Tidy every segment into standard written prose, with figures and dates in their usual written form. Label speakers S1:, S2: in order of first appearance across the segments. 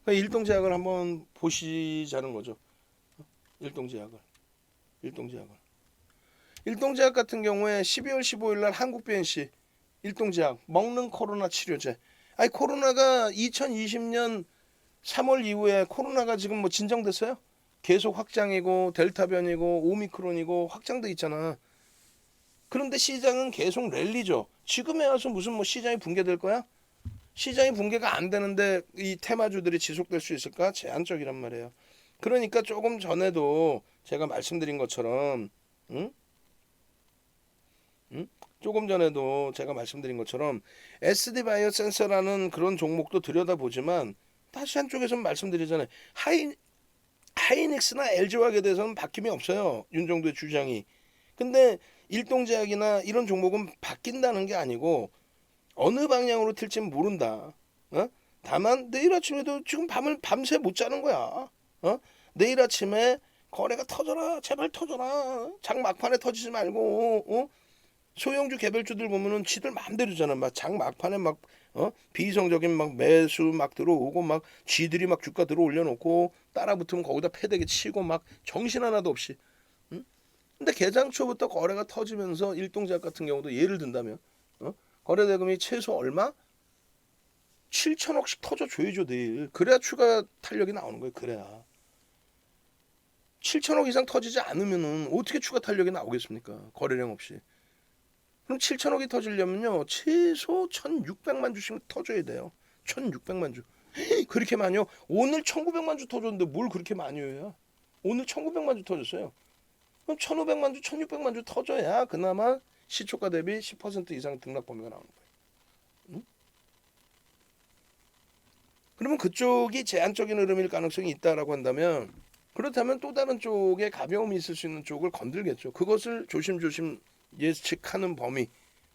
S1: 그러니까 일동제약을 한번 보시자는 거죠. 일동제약을. 일동제약을. 일동제약 같은 경우에 12월 15일 날 한국 BNC 일동제약 먹는 코로나 치료제. 아니 코로나가 2020년 3월 이후에 코로나가 지금 뭐 진정됐어요? 계속 확장이고 델타 변이고 오미크론이고 확장돼 있잖아. 그런데 시장은 계속 랠리죠. 지금에 와서 무슨 뭐 시장이 붕괴될 거야? 시장이 붕괴가 안 되는데 이 테마주들이 지속될 수 있을까? 제한적이란 말이에요. 그러니까 조금 전에도 제가 말씀드린 것처럼, 응? 응? 조금 전에도 제가 말씀드린 것처럼 SD 바이오 센서라는 그런 종목도 들여다보지만 다시 한쪽에서 말씀드리잖아요. 하이닉스나 LG화학에 대해서는 바뀜이 없어요. 윤정도의 주장이. 근데 일동제약이나 이런 종목은 바뀐다는 게 아니고 어느 방향으로 튈지 모른다. 어? 다만 내일 아침에도 지금 밤새 못 자는 거야. 내일 아침에 거래가 터져라. 제발 터져라. 장 막판에 터지지 말고. 소형주 개별주들 보면은 지들 마음대로잖아. 막 장 막판에 막 비이성적인 막 매수 막 들어오고 막 지들이 막 주가 들어 올려놓고 따라 붙으면 거기다 패대기 치고 막 정신 하나도 없이. 응? 근데 개장 초부터 거래가 터지면서 일동제약 같은 경우도 예를 든다면 거래 대금이 최소 얼마? 7천억씩 터져줘야죠 내일. 그래야 추가 탄력이 나오는 거예요. 그래야 7천억 이상 터지지 않으면은 어떻게 추가 탄력이 나오겠습니까? 거래량 없이. 그럼 7천억이 터지려면요 최소 1,600만 주씩 터져야 돼요. 1,600만 주. 그렇게 많이요? 오늘 1,900만 주 터졌는데 뭘 그렇게 많이 해요? 오늘 1,900만 주 터졌어요. 그럼 1,500만 주, 1,600만 주 터져야 그나마 시초가 대비 10% 이상 등락 범위가 나오는 거예요. 응? 그러면 그쪽이 제한적인 흐름일 가능성이 있다라고 한다면 그렇다면 또 다른 쪽에 가벼움이 있을 수 있는 쪽을 건들겠죠. 그것을 조심조심 예측하는 범위,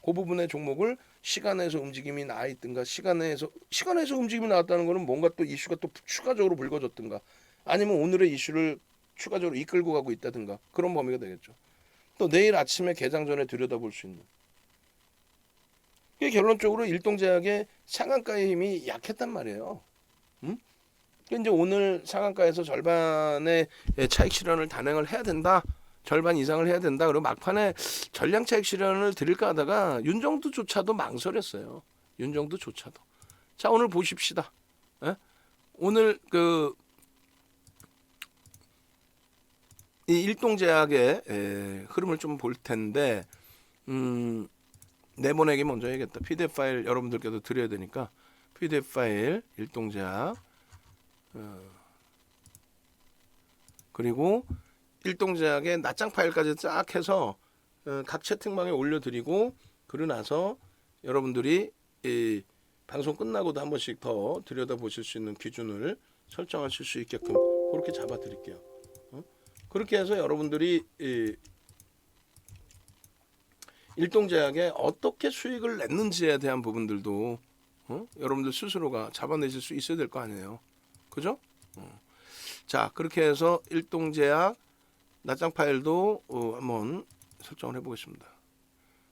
S1: 그 부분의 종목을 시간에서 움직임이 나 있든가 시간에서 움직임이 나왔다는 것은 뭔가 또 이슈가 또 추가적으로 불거졌든가 아니면 오늘의 이슈를 추가적으로 이끌고 가고 있다든가 그런 범위가 되겠죠. 또 내일 아침에 개장 전에 들여다볼 수 있는. 이게 결론적으로 일동제약의 상한가의 힘이 약했단 말이에요. 음? 이제 오늘 상한가에서 절반의 차익 실현을 단행을 해야 된다. 절반 이상을 해야 된다. 그리고 막판에 전량 차익 실현을 드릴까 하다가 윤정도조차도 망설였어요. 윤정도조차도. 자 오늘 보십시다. 에? 오늘 이 일동제약의 흐름을 좀 볼 텐데 내보내기 먼저 해야겠다. PDF 파일 여러분들께도 드려야 되니까 PDF 파일 일동제약 그리고 일동제약의 낱장 파일까지 쫙 해서 각 채팅방에 올려드리고 그러고 나서 여러분들이 이 방송 끝나고도 한 번씩 더 들여다보실 수 있는 기준을 설정하실 수 있게끔 그렇게 잡아드릴게요. 그렇게 해서 여러분들이 일동제약에 어떻게 수익을 냈는지에 대한 부분들도 여러분들 스스로가 잡아내실 수 있어야 될 거 아니에요. 그죠? 자 그렇게 해서 일동제약 낱장 파일도 한번 설정을 해보겠습니다.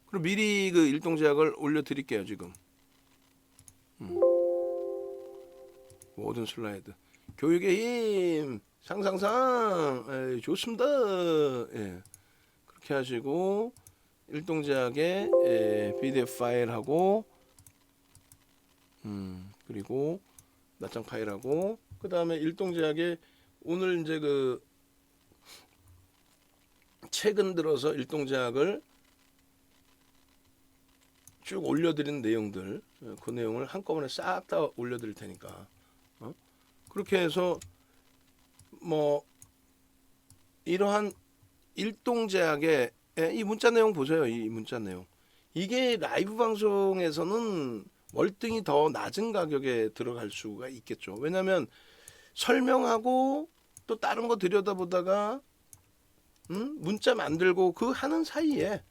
S1: 그리고 미리 그 일동제약을 올려드릴게요 지금. 모든 슬라이드. 교육의 힘 상상상 좋습니다. 예. 그렇게 하시고 일동제약의 PDF 파일하고 그리고 낱장 파일하고 그 다음에 일동제약의 오늘 이제 그 최근 들어서 일동제약을 쭉 올려드린 내용들 그 내용을 한꺼번에 싹 다 올려드릴 테니까 그렇게 해서 뭐 이러한 일동제약의 이 문자 내용 보세요. 이 문자 내용 이게 라이브 방송에서는 월등히 더 낮은 가격에 들어갈 수가 있겠죠. 왜냐하면 설명하고 또 다른 거 들여다보다가 문자 만들고 그거 하는 사이에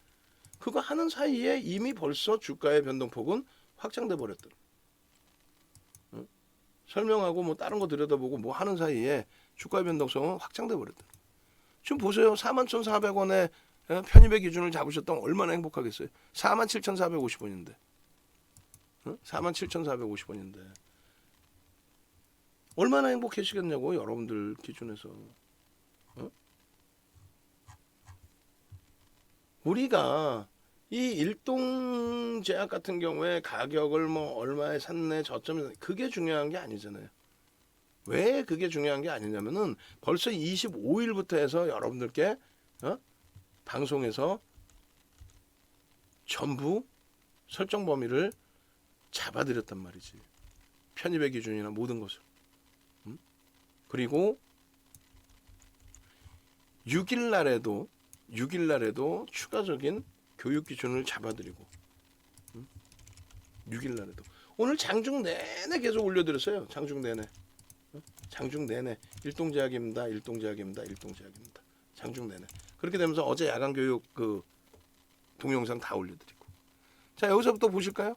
S1: 이미 벌써 주가의 변동폭은 확장돼 버렸더라. 설명하고 뭐 다른 거 들여다보고 뭐 하는 사이에 주가의 변동성은 확장돼 버렸더라. 지금 보세요. 41,400원에 편입의 기준을 잡으셨다면 얼마나 행복하겠어요. 47,450원인데. 47,450원인데. 얼마나 행복해지겠냐고 여러분들 기준에서. 어? 우리가 이 일동제약 같은 경우에 가격을 뭐 얼마에 샀네 저점에 그게 중요한 게 아니잖아요. 왜 그게 중요한 게 아니냐면은 벌써 25일부터 해서 여러분들께 방송에서 전부 설정 범위를 잡아드렸단 말이지. 편입의 기준이나 모든 것을. 그리고 6일 날에도 추가적인 교육 기준을 잡아드리고 6일 날에도 오늘 장중 내내 계속 올려드렸어요. 장중 내내. 장중 내내 일동제약입니다. 장중 내내. 그렇게 되면서 어제 야간 교육 그 동영상 다 올려드리고. 자, 여기서부터 보실까요?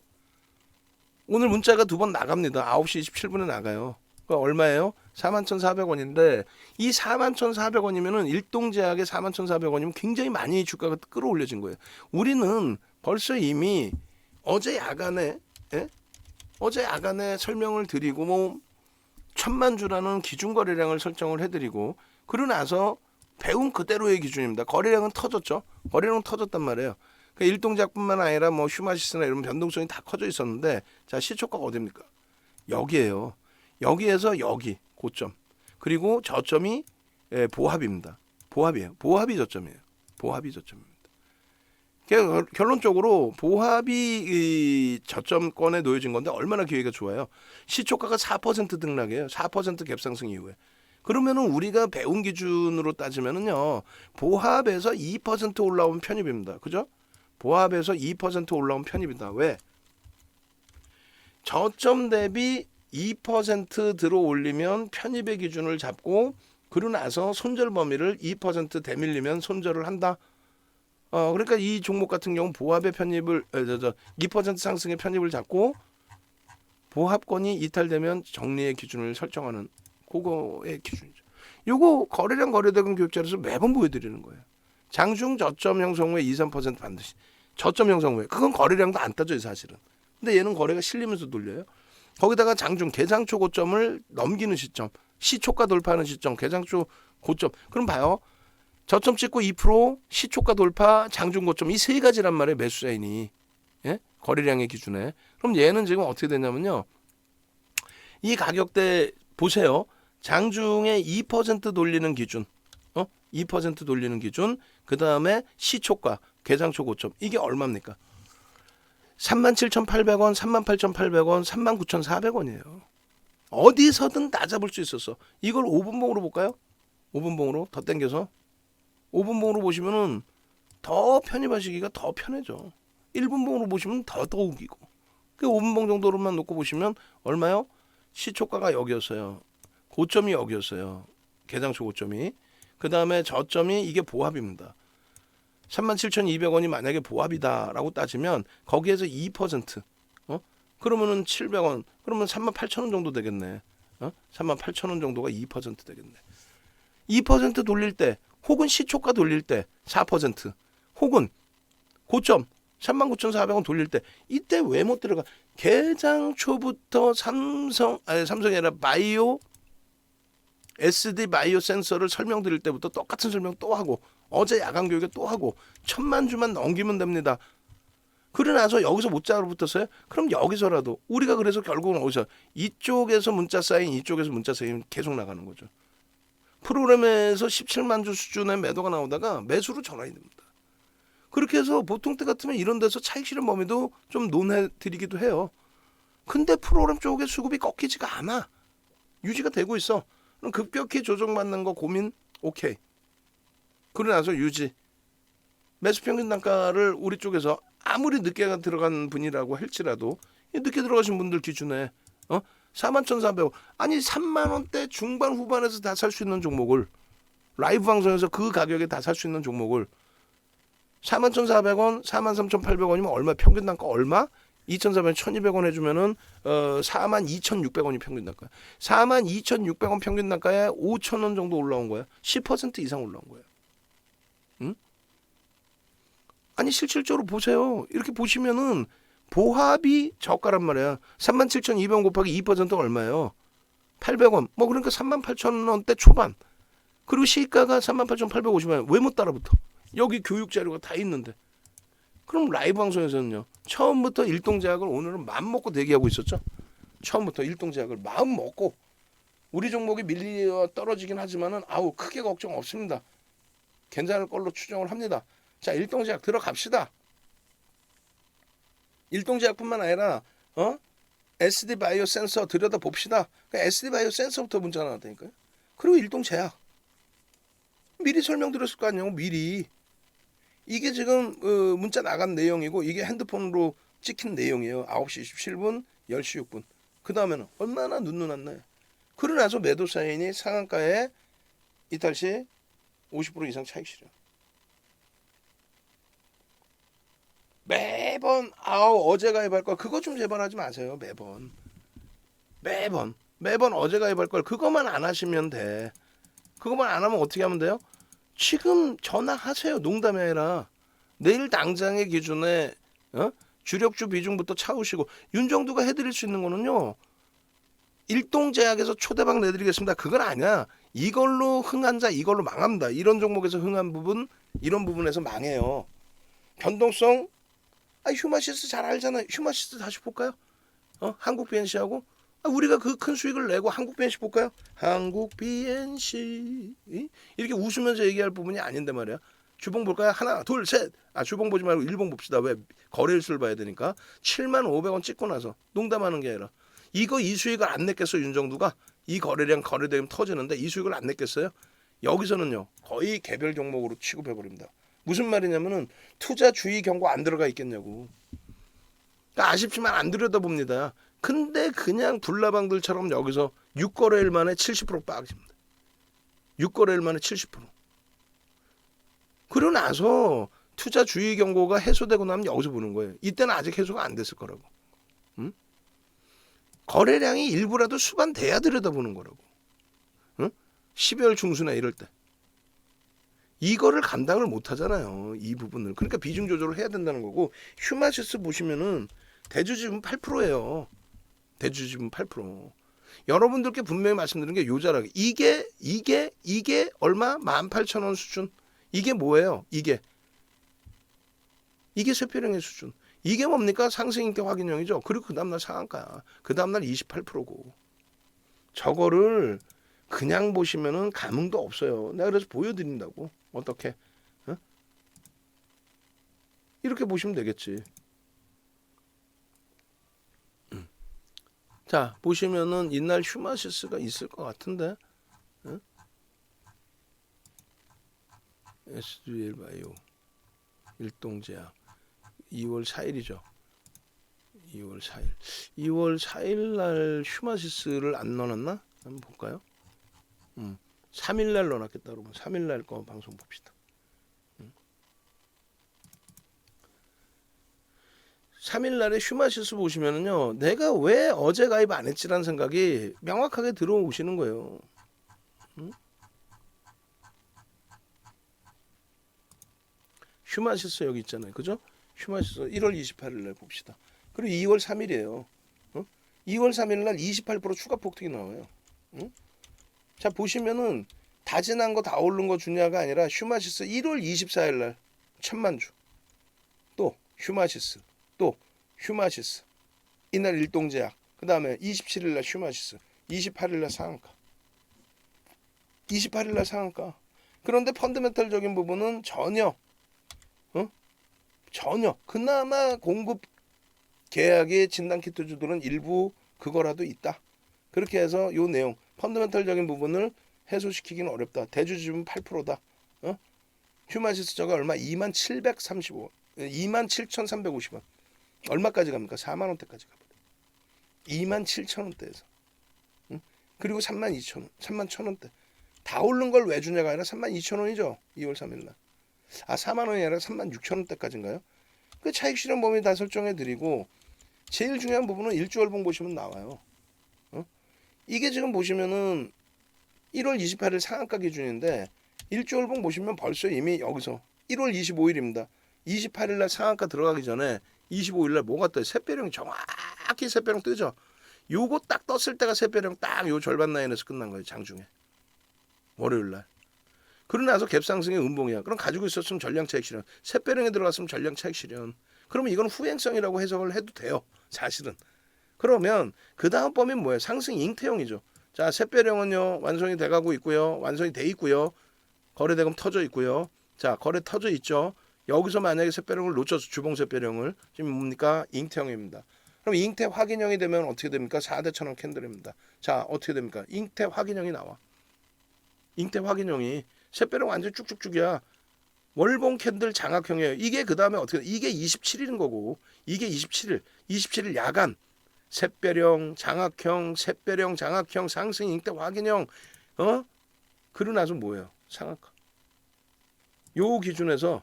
S1: 오늘 문자가 2번 나갑니다. 9시 27분에 나가요. 그러니까 얼마예요? 41,400원인데 이 41,400원이면은 일동제약의 41,400원이면 굉장히 많이 주가가 끌어올려진 거예요. 우리는 벌써 이미 어제 야간에 설명을 드리고 뭐 1,000만 주라는 기준 거래량을 설정을 해드리고 그러고 나서 배운 그대로의 기준입니다. 거래량은 터졌죠. 거래량은 터졌단 말이에요. 그러니까 일동제약뿐만 아니라 뭐 휴마시스나 이런 변동성이 다 커져 있었는데 자 시초가가 어디입니까? 여기에요. 여기에서 여기 고점 그리고 저점이 보합입니다. 보합이에요. 보합이 저점이에요. 보합이 저점입니다. 결론적으로 보합이 저점권에 놓여진 건데 얼마나 기회가 좋아요. 시초가가 4% 등락이에요. 4% 갭상승 이후에. 그러면은 우리가 배운 기준으로 따지면은요. 보합에서 2% 올라온 편입입니다. 그죠? 보합에서 2% 올라온 편입니다. 왜? 저점 대비 2% 들어 올리면 편입의 기준을 잡고 그러고 나서 손절 범위를 2% 대밀리면 손절을 한다. 그러니까 이 종목 같은 경우 보합의 편입을 2% 상승의 편입을 잡고 보합권이 이탈되면 정리의 기준을 설정하는 그거의 기준이죠. 요거 거래량 거래대금 교육자료에서 매번 보여드리는 거예요. 장중 저점 형성 후에 2, 3% 반드시. 저점 형성 후에. 그건 거래량도 안 따져요 사실은. 근데 얘는 거래가 실리면서 돌려요. 거기다가 장중 개장초 고점을 넘기는 시점. 시초가 돌파하는 시점. 개장초 고점. 그럼 봐요. 저점 찍고 2% 시초가 돌파 장중 고점 이 세 가지란 말이에요. 매수 사인이. 예? 거래량의 기준에. 그럼 얘는 지금 어떻게 되냐면요. 이 가격대 보세요. 장중에 2% 돌리는 기준. 2% 돌리는 기준. 그다음에 시초가 개장초 고점. 이게 얼마입니까? 37,800원, 38,800원, 39,400원이에요. 어디서든 다 잡을 수 있었어. 이걸 5분봉으로 볼까요? 5분봉으로 더 당겨서 5분봉으로 보시면은 더 편입하시기가 더 편해져. 1분봉으로 보시면 더 우기고. 그 5분봉 정도로만 놓고 보시면 얼마요? 시초가가 여기였어요. 고점이 여기였어요. 개장초 고점이. 그 다음에 저점이 이게 보합입니다. 37,200원이 만약에 보합이다라고 따지면 거기에서 2% 그러면은 700원 그러면 38,000원 정도 되겠네. 38,000원 정도가 2% 되겠네. 2% 돌릴 때 혹은 시초가 돌릴 때 4% 혹은 고점 39,400원 돌릴 때 이때 왜 못 들어가? 개장 초부터 삼성이 아니라 바이오 SD 바이오 센서를 설명드릴 때부터 똑같은 설명 또 하고 어제 야간 교육에 또 하고 1,000만 주만 넘기면 됩니다. 그러고 나서 여기서 못 잡아 붙었어요? 그럼 여기서라도 우리가 그래서 결국은 어디서 이쪽에서 문자 쌓인 이쪽에서 문자 쌓이면 계속 나가는 거죠. 프로그램에서 17만 주 수준의 매도가 나오다가 매수로 전환이 됩니다. 그렇게 해서 보통 때 같으면 이런 데서 차익 실현 범위도 좀 논해드리기도 해요. 근데 프로그램 쪽에 수급이 꺾이지가 않아. 유지가 되고 있어. 그럼 급격히 조정받는 거 고민 오케이. 그러고 나서 유지. 매수 평균 단가를 우리 쪽에서 아무리 늦게 들어간 분이라고 할지라도 늦게 들어가신 분들 기준에 41,400원 아니 3만 원대 중반 후반에서 다 살 수 있는 종목을 라이브 방송에서 그 가격에 다 살 수 있는 종목을 41,400원, 43,800원이면 얼마 평균 단가 얼마? 2,400원, 1,200원 해주면은 42,600원이 평균 단가. 42,600원 평균 단가에 5,000원 정도 올라온 거야. 10% 이상 올라온 거야. 응? 아니 실질적으로 보세요. 이렇게 보시면은 보합이 저가란 말이야. 37,200원 곱하기 2%가 얼마예요? 800원. 뭐 그러니까 38,000원대 초반. 그리고 시가가 38,850원. 왜 못 따라붙어? 여기 교육 자료가 다 있는데. 그럼 라이브 방송에서는요. 처음부터 일동제약을 오늘은 마음 먹고 대기하고 있었죠. 처음부터 일동제약을 마음 먹고 우리 종목이 밀려 떨어지긴 하지만은 아우 크게 걱정 없습니다. 괜찮을 걸로 추정을 합니다. 자, 일동제약 들어갑시다. 일동제약뿐만 아니라 SD 바이오 센서 들여다 봅시다. 그러니까 SD 바이오 센서부터 문제가 나왔다니까요. 그리고 일동제약 미리 설명드렸을 거 아니에요. 미리 이게 지금 문자 나간 내용이고 이게 핸드폰으로 찍힌 내용이에요. 9시 27분, 10시 6분. 그 다음에는 얼마나 눈누났나요? 그러고 나서 매도 사인이 상한가에 이탈시 50% 이상 차익 실현. 매번 어제 가입할 걸 그거 좀 제발 하지 마세요. 매번 어제 가입할 걸 그것만 안 하시면 돼. 그것만 안 하면 어떻게 하면 돼요? 지금 전화하세요. 농담이 아니라 내일 당장의 기준에 주력주 비중부터 차우시고 윤정두가 해드릴 수 있는 거는요. 일동제약에서 초대박 내드리겠습니다. 그건 아니야. 이걸로 흥한 자 이걸로 망합니다. 이런 종목에서 흥한 부분 이런 부분에서 망해요. 변동성 휴마시스 잘 알잖아요. 휴마시스 다시 볼까요? 한국 BNC하고 우리가 그 큰 수익을 내고 한국 BNC 볼까요? 한국 BNC 이렇게 웃으면서 얘기할 부분이 아닌데 말이야. 주봉 볼까요? 하나 둘 셋. 주봉 보지 말고 일봉 봅시다. 왜? 거래일수를 봐야 되니까. 75,000원 찍고 나서 농담하는 게 아니라 이 수익을 안 냈겠어. 윤정두가 이 거래량 거래되면 터지는데 이 수익을 안 냈겠어요. 여기서는요 거의 개별 종목으로 취급해버립니다. 무슨 말이냐면은 투자 주의 경고 안 들어가 있겠냐고. 그러니까 아쉽지만 안 들여다봅니다. 근데 그냥 불나방들처럼 여기서 6거래일 만에 70% 빠집니다. 6거래일 만에 70%. 그러고 나서 투자 주의 경고가 해소되고 나면 여기서 보는 거예요. 이때는 아직 해소가 안 됐을 거라고. 응? 거래량이 일부라도 수반돼야 들여다보는 거라고. 응? 12월 중순에 이럴 때. 이거를 감당을 못 하잖아요. 이 부분을. 그러니까 비중 조절을 해야 된다는 거고 휴마시스 보시면은 대주지분 8%예요. 대주지분 8%. 여러분들께 분명히 말씀드린 게 요자락이 이게 얼마? 18,000원 수준. 이게 뭐예요? 이게 쇠표령의 수준. 이게 뭡니까? 상승인기 확인형이죠. 그리고 그 다음날 상한가야. 그 다음날 28%고. 저거를 그냥 보시면은 감흥도 없어요. 내가 그래서 보여드린다고. 어떻게? 이렇게 보시면 되겠지. 자, 보시면은 이날 휴마시스가 있을 것 같은데. SGL 바이오 일동제약 2월 4일이죠. 2월 4일 날 휴마시스를 안 넣어놨나? 한번 볼까요? 3일 날 넣어놨겠다. 여러분 3일 날 거 방송 봅시다. 3일 날에 휴마시스 보시면은요. 내가 왜 어제 가입 안 했지라는 생각이 명확하게 들어오시는 거예요. 휴마시스 여기 있잖아요. 그죠? 휴마시스 1월 28일 날 봅시다. 그리고 2월 3일이에요. 2월 3일 날 28% 추가 폭등이 나와요. 자, 보시면은 다 지난 거 다 오른 거 주냐가 아니라 휴마시스 1월 24일 날 1000만 주. 또 휴마시스. 또 휴마시스. 이날 일동제약. 그다음에 27일 날 휴마시스. 28일 날 상한가. 28일 날 상한가. 그런데 펀더멘털적인 부분은 전혀 그나마 공급 계약의 진단키트주들은 일부 그거라도 있다. 그렇게 해서 요 내용 펀더멘털적인 부분을 해소시키기는 어렵다. 대주지분 8%다. 휴마시스 저가 얼마? 2735원. 27,350원. 얼마까지 갑니까? 4만 원대까지 가버려. 27,000원대에서. 그리고 32,000원, 31,000원대. 다 오른 걸 왜 주냐가 아니라 32,000원이죠. 2월 3일 날. 4만 원이 아니라 36,000원대까지인가요? 그 차익 실현 범위 다 설정해 드리고 제일 중요한 부분은 일주월봉 보시면 나와요. 이게 지금 보시면은 1월 28일 상한가 기준인데 일주월봉 보시면 벌써 이미 여기서 1월 25일입니다. 28일 날 상한가 들어가기 전에 25일 날 뭐가 떠요? 샛별형이 정확히 샛별형 뜨죠. 요거 딱 떴을 때가 셋배령 딱 요 절반 라인에서 끝난 거예요. 장중에. 월요일 날. 그러고 나서 갭상승의 음봉이야. 그럼 가지고 있었으면 전량 차익 실현. 셋배령에 들어갔으면 전량 차익 실현. 그러면 이건 후행성이라고 해석을 해도 돼요. 사실은. 그러면 그 다음 범위는 뭐예요? 상승 잉태형이죠. 자, 셋배령은요. 완성이 돼가고 있고요. 완성이 돼 있고요. 거래대금 터져 있고요. 자, 거래 터져 있죠. 여기서 만약에 셋배령을 놓쳐서 주봉 셋배령을 지금 뭡니까? 잉태형입니다. 그럼 잉태 확인형이 되면 어떻게 됩니까? 4대 천원 캔들입니다. 자, 어떻게 됩니까? 잉태 확인형이 나와. 잉태 확인형이 셋배령 완전 쭉쭉쭉이야. 월봉 캔들 장악형이에요. 이게 그 다음에 어떻게 이게 27일인 거고 이게 27일 27일 야간 셋배령 장악형 셋배령 장악형 상승 잉태 확인형 그러고 나서 뭐예요? 상악화. 요 기준에서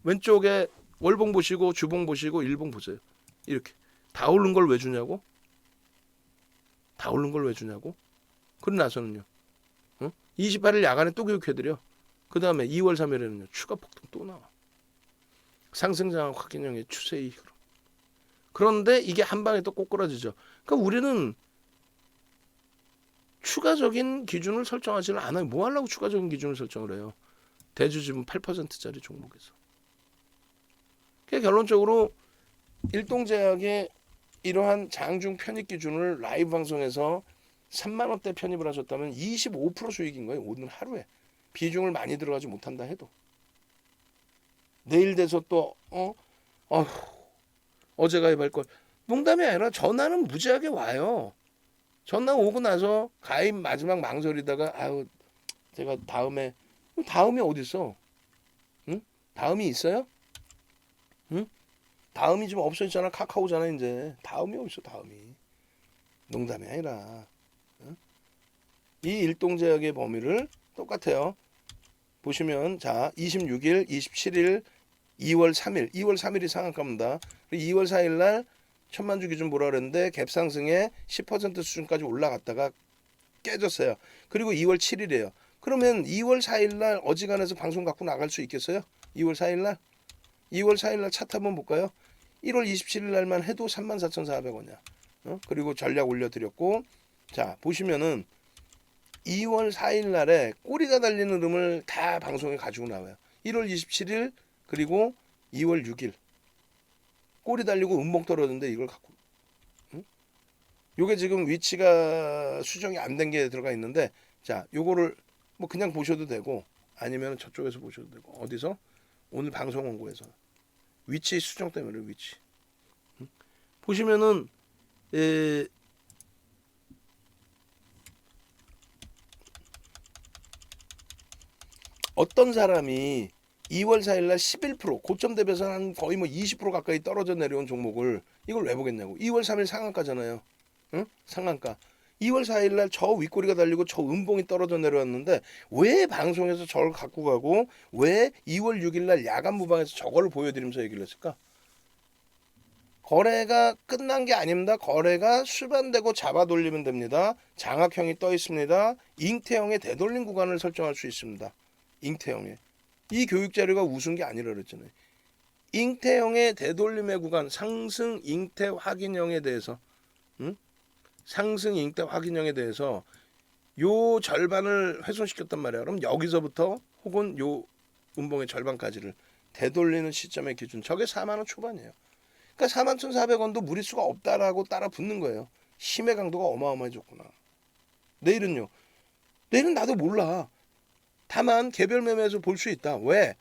S1: 왼쪽에 월봉 보시고 주봉 보시고 일봉 보세요. 이렇게 다 오른 걸 왜 주냐고? 다 오른 걸 왜 주냐고? 그러고 나서는요. 28일 야간에 또 교육해드려. 그 다음에 2월 3일에는요. 추가 폭등 또 나와. 상승장악 확인형의 추세 이익으로. 그런데 이게 한 방에 또 꼬꾸라지죠. 그러니까 우리는 추가적인 기준을 설정하지는 않아요. 뭐 하려고 추가적인 기준을 설정을 해요. 대주주분 8%짜리 종목에서. 그러니까 결론적으로 일동제약의 이러한 장중 편입 기준을 라이브 방송에서 3만 원대 편입을 하셨다면 25% 수익인 거예요. 오늘 하루에. 비중을 많이 들어가지 못한다 해도. 내일 돼서 또 어제 가입할 걸. 농담이 아니라 전화는 무지하게 와요. 전화 오고 나서 가입 마지막 망설이다가 제가 다음에 어디 있어? 응? 다음이 있어요? 응? 다음이 지금 없어졌잖아. 카카오잖아 이제. 다음이 어딨어 다음이. 농담이 아니라. 응? 이 일동제약의 범위를 똑같아요. 보시면 자 26일, 27일, 2월 3일, 2월 3일이 상한가입니다. 2월 4일 날 천만주 기준 보라 그랬는데 갭상승에 10% 수준까지 올라갔다가 깨졌어요. 그리고 2월 7일이에요. 그러면 2월 4일 날 어지간해서 방송 갖고 나갈 수 있겠어요? 2월 4일 날? 2월 4일 날 차트 한번 볼까요? 1월 27일 날만 해도 34,400원이야. 그리고 전략 올려드렸고 자 보시면은 2월 4일 날에 꼬리가 달리는 흐름을 다 방송에 가지고 나와요. 1월 27일 그리고 2월 6일 꼬리 달리고 음봉 떨어졌는데 이걸 갖고 요게 지금 위치가 수정이 안 된 게 들어가 있는데 자 요거를 뭐 그냥 보셔도 되고 아니면 저쪽에서 보셔도 되고 어디서 오늘 방송 원고에서 위치 수정 때문에 위치 보시면은 어떤 사람이 2월 4일 날 11% 고점 대비해서 한 거의 뭐 20% 가까이 떨어져 내려온 종목을 이걸 왜 보겠냐고. 2월 3일 상한가잖아요. 응? 상한가. 2월 4일 날 저 윗꼬리가 달리고 저 음봉이 떨어져 내려왔는데 왜 방송에서 저를 갖고 가고 왜 2월 6일 날 야간 무방에서 저걸 보여드리면서 얘기를 했을까? 거래가 끝난 게 아닙니다. 거래가 수반되고 잡아 돌리면 됩니다. 장악형이 떠 있습니다. 잉태형의 되돌림 구간을 설정할 수 있습니다. 잉태형의. 이 교육 자료가 우스운 게 아니라 그랬잖아요. 잉태형의 되돌림의 구간, 상승 잉태 확인형에 대해서, 상승 잉태 확인형에 대해서 요 절반을 훼손시켰단 말이야. 그럼 여기서부터 혹은 요 음봉의 절반까지를 되돌리는 시점의 기준, 저게 4만 원 초반이에요. 그러니까 41,400원도 무리수가 없다라고 따라 붙는 거예요. 힘의 강도가 어마어마해졌구나. 내일은요? 내일은 나도 몰라. 다만 개별 매매에서 볼 수 있다. 왜?